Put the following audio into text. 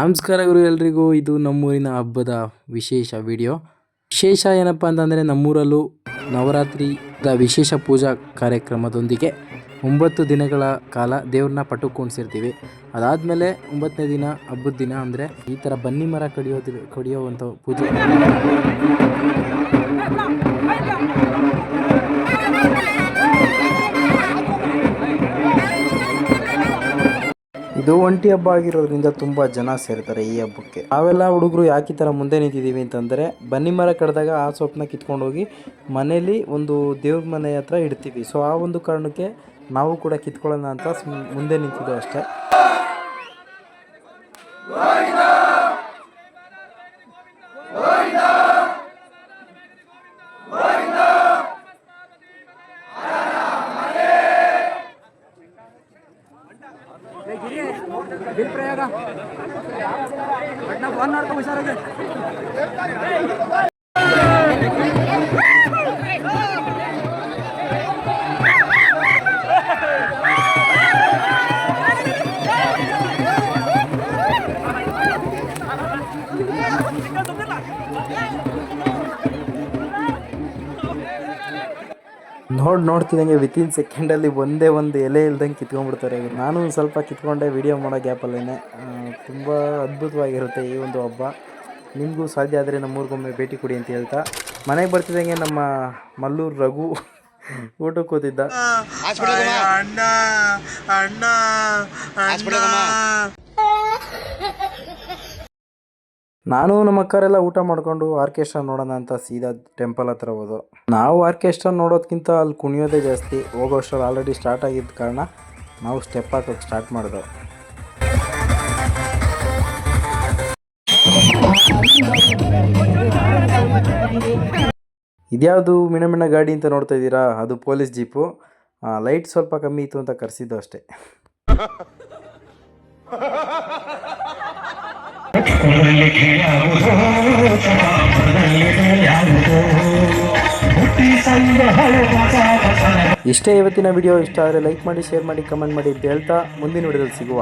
ನಮಸ್ಕಾರ ಗುರು ಎಲ್ರಿಗೂ. ಇದು ನಮ್ಮೂರಿನ ಹಬ್ಬದ ವಿಶೇಷ ವಿಡಿಯೋ. ವಿಶೇಷ ಏನಪ್ಪ ಅಂತಂದರೆ ನಮ್ಮೂರಲ್ಲೂ ನವರಾತ್ರಿದ ವಿಶೇಷ ಪೂಜಾ ಕಾರ್ಯಕ್ರಮದೊಂದಿಗೆ 9 ದಿನಗಳ ಕಾಲ ದೇವ್ರನ್ನ ಪಟಕ್ಕೆ ಕುಣಿಸಿರ್ತೀವಿ. ಅದಾದಮೇಲೆ 9ನೇ ದಿನ ಹಬ್ಬದ ದಿನ ಅಂದರೆ ಈ ಥರ ಬನ್ನಿ ಮರ ಕಡಿಯೋವಂಥ ಪೂಜೆ. ಇದು ಒಂಟಿ ಹಬ್ಬ ಆಗಿರೋದ್ರಿಂದ ತುಂಬ ಜನ ಸೇರ್ತಾರೆ ಈ ಹಬ್ಬಕ್ಕೆ. ನಾವೆಲ್ಲ ಹುಡುಗರು ಯಾಕೆ ಈ ಥರ ಮುಂದೆ ನಿಂತಿದ್ದೀವಿ ಅಂತಂದರೆ, ಬನ್ನಿ ಮರ ಕಡ್ದಾಗ ಆ ಸೊಪ್ಪನ್ನ ಕಿತ್ಕೊಂಡೋಗಿ ಮನೇಲಿ ಒಂದು ದೇವ್ರ ಮನೆ ಹತ್ರ ಇಡ್ತೀವಿ. ಸೊ ಆ ಒಂದು ಕಾರಣಕ್ಕೆ ನಾವು ಕೂಡ ಕಿತ್ಕೊಳ್ಳೋಣ ಅಂತ ಮುಂದೆ ನಿಂತಿದ್ದು ಅಷ್ಟೇ. ನೋಡ್ತಿದ್ದಂಗೆ ವಿತಿನ್ ಸೆಕೆಂಡಲ್ಲಿ ಒಂದೇ ಒಂದು ಎಲೆ ಇಲ್ದಂಗೆ ಕಿತ್ಕೊಂಡ್ಬಿಡ್ತಾರೆ. ನಾನು ಸ್ವಲ್ಪ ಕಿತ್ಕೊಂಡೆ ವಿಡಿಯೋ ಮಾಡೋ ಗ್ಯಾಪಲ್ಲೇ. ತುಂಬ ಅದ್ಭುತವಾಗಿರುತ್ತೆ ಈ ಒಂದು ಹಬ್ಬ. ನಿಮಗೂ ಸಾಧ್ಯ ಆದರೆ ನಮ್ಮೂರಿಗೊಮ್ಮೆ ಭೇಟಿ ಕೊಡಿ ಅಂತ ಹೇಳ್ತಾ ಮನೆಗೆ ಬರ್ತಿದ್ದಂಗೆ ನಮ್ಮ ಮಲ್ಲೂರು ರಘು ಊಟಕ್ಕೆ ಕೂತಿದ್ದ. ನಾನು ನಮ್ಮ ಅಕ್ಕರೆಲ್ಲ ಊಟ ಮಾಡಿಕೊಂಡು ಆರ್ಕೆಸ್ಟ್ರಾ ನೋಡೋಣ ಅಂತ ಸೀದಾ ಟೆಂಪಲ್ ಹತ್ರ ಹೋದೋ. ನಾವು ಆರ್ಕೆಸ್ಟ್ರಾ ನೋಡೋದಕ್ಕಿಂತ ಅಲ್ಲಿ ಕುಣಿಯೋದೇ ಜಾಸ್ತಿ. ಹೋಗೋಷ್ಟರಲ್ಲಿ ಆಲ್ರೆಡಿ ಸ್ಟಾರ್ಟ್ ಆಗಿದ್ದ ಕಾರಣ ನಾವು ಸ್ಟೆಪ್ ಹಾಕೋಕ್ಕೆ ಸ್ಟಾರ್ಟ್ ಮಾಡಿದೋ. ಇದ್ಯಾವುದು ಮಿಣ ಗಾಡಿ ಅಂತ ನೋಡ್ತಾ ಇದ್ದೀರಾ? ಅದು ಪೊಲೀಸ್ ಜೀಪು. ಲೈಟ್ ಸ್ವಲ್ಪ ಕಮ್ಮಿ ಇತ್ತು ಅಂತ ಕರೆಸಿದ್ದು ಅಷ್ಟೇ. ಇಷ್ಟೇ ಇವತ್ತಿನ ವಿಡಿಯೋ. ಇಷ್ಟ ಆದರೆ ಲೈಕ್ ಮಾಡಿ, ಶೇರ್ ಮಾಡಿ, ಕಮೆಂಟ್ ಮಾಡಿ ಅಂತ ಹೇಳ್ತಾ ಮುಂದಿನ ವಿಡಿಯೋದಲ್ಲಿ ಸಿಗುವ.